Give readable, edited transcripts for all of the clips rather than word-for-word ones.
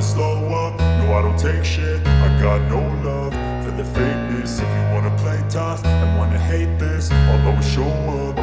slow up, no I don't take shit. I got no love for the fakeness. If you wanna play tough and wanna hate this, I'll always show up.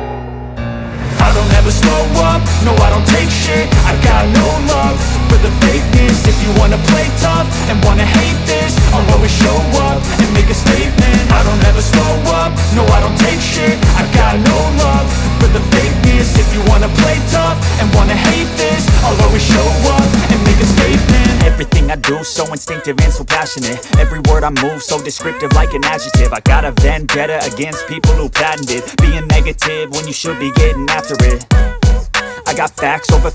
I don't ever slow up, no I don't take shit. I got no love for the fakeness. If you wanna play tough and wanna hate this, I'll always show up and make a statement. I don't ever slow up, no I don't take shit. I got no love for the fakeness. If you wanna play tough and wanna hate this, I'll always show up and make a statement. Everything I do so instinctive and so passionate. Every word I move so descriptive like an adjective. I got a vendetta against people who patented being negative when you should be getting after it. I got facts over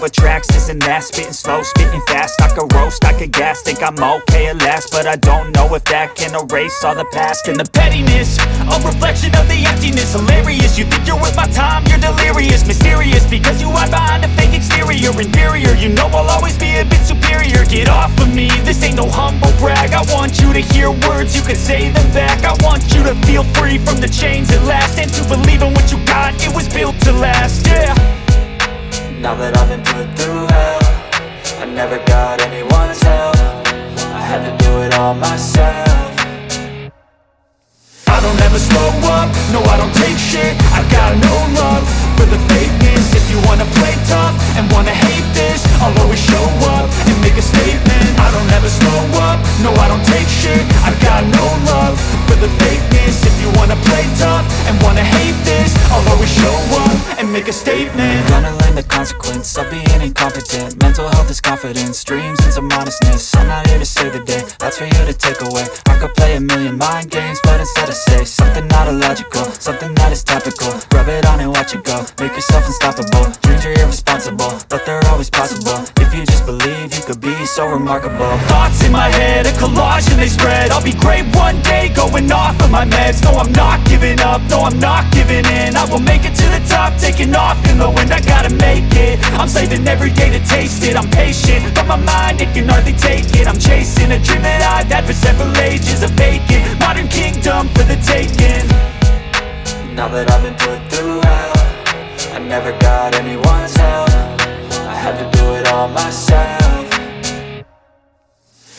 tracks, this and that. Spitting slow, spitting fast, I could roast, I could gas. Think I'm okay at last, but I don't know if that can erase all the past. And the pettiness, a reflection of the emptiness. Hilarious, you think you're worth my time, you're delirious. Mysterious, because you hide behind a fake exterior. Inferior, you know I'll always be a bit superior. Get off of me, this ain't no humble brag. I want you to hear words, you can say them back. I want you to feel free from the chains at last, and to believe in what you got, it was built to last, yeah. Now that I've been put through hell, I never got anyone's help. I had to do it all myself. I don't ever slow up, no I don't take shit. I got no love for the fakeness. If you wanna play tough and wanna hate this, I'll always show up and make a statement. I don't ever slow up, no I don't take shit. I got no love for the fakeness. If you wanna play tough and wanna hate this, I'll always show up and make a statement. Gonna learn the consequence of being incompetent. Mental health is confidence, dreams and some honestness. I'm not here to save the day, that's for you to take away. I could play a million mind games, but instead I say something not illogical, something that is topical. Rub it on and watch it go, make yourself unstoppable. Dreams are irresponsible, but they're always possible. If you just believe, you could be so remarkable. Thoughts in my head, a collage and they spread. I'll be great one day, going off of my meds. No, I'm not giving up, no, I'm not giving in. I will make it to the top, taking off in the wind. I gotta make it, I'm saving every day to taste it. I'm patient, but my mind, it can hardly take it. I'm chasing a dream that I've had for several ages. A vacant, modern kingdom for the taking. Now that I've been put through hell, I never got anyone's help. I had to do it all myself.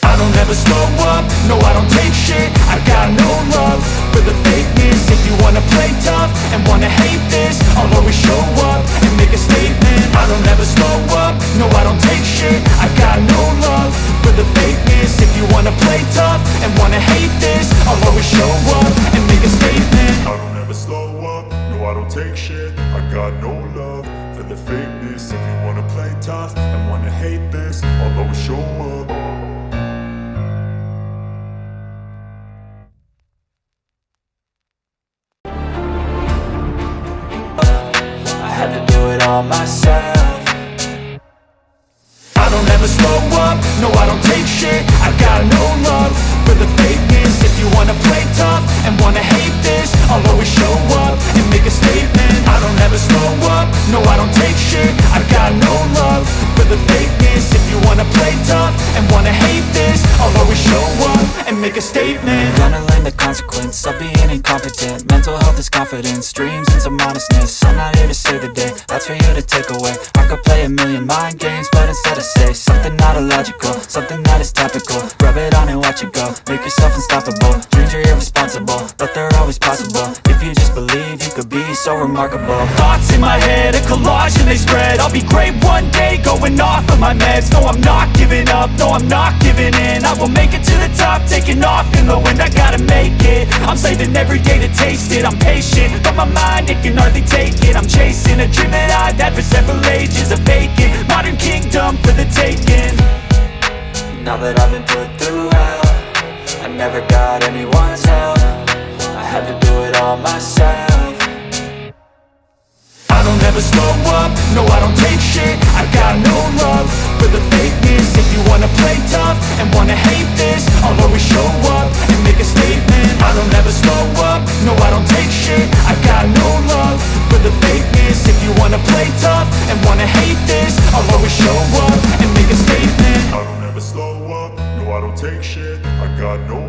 I don't ever slow up, no I don't take shit. I got no love for the fakeness. If you wanna play tough and wanna hate this, I'll always show up and make a statement. I don't ever slow up, no I don't take shit. I got no love for the fakeness. If you wanna play tough and wanna hate this, I'll always show up and make a statement. I don't ever slow up, no I don't take shit. I got no love for the fakeness. If you wanna play tough and wanna hate this, I'll always show up. All myself. I don't ever slow up, no I don't take shit. I got no love for the fakeness. If you wanna play tough and wanna hate this, I'll always show up and make a statement. I don't ever slow up, no I don't take shit. I got no love for the fakeness. If you wanna play tough and wanna hate this, I'll always show up and make a statement. Gonna learn the consequence of being incompetent. Mental health is confidence, dreams and some honestness. I'm not here to save the day, that's for you to take away. I could play a million mind games, but instead I say something not illogical, something that is topical. Rub it on and watch it go, make yourself unstoppable. Dreams are irresponsible, but they're always possible. If you just believe, you could be so remarkable. Thoughts in my head, a collage and they spread. I'll be great one day, going off of my meds. No, I'm not giving up, no, I'm not giving in. I will make it to the top, taking off in the wind. I gotta make it, I'm saving every day to taste it. I'm patient, but my mind, it can hardly take it. I'm chasing a dream that I've had for several ages. A vacant, modern kingdom for the taking. Now that I've been put through hell, I never got anyone's help. I had to do it all myself. I don't ever slow up, no I don't take shit. I got no love for the fakeness. If you wanna play tough and wanna hate this, I'll always show up and make a statement. I don't ever slow up, no I don't take shit. I got no love for the fakeness. If you wanna play tough and wanna hate this, I'll always show up and make a statement. I don't ever slow up, no I don't take shit. I got no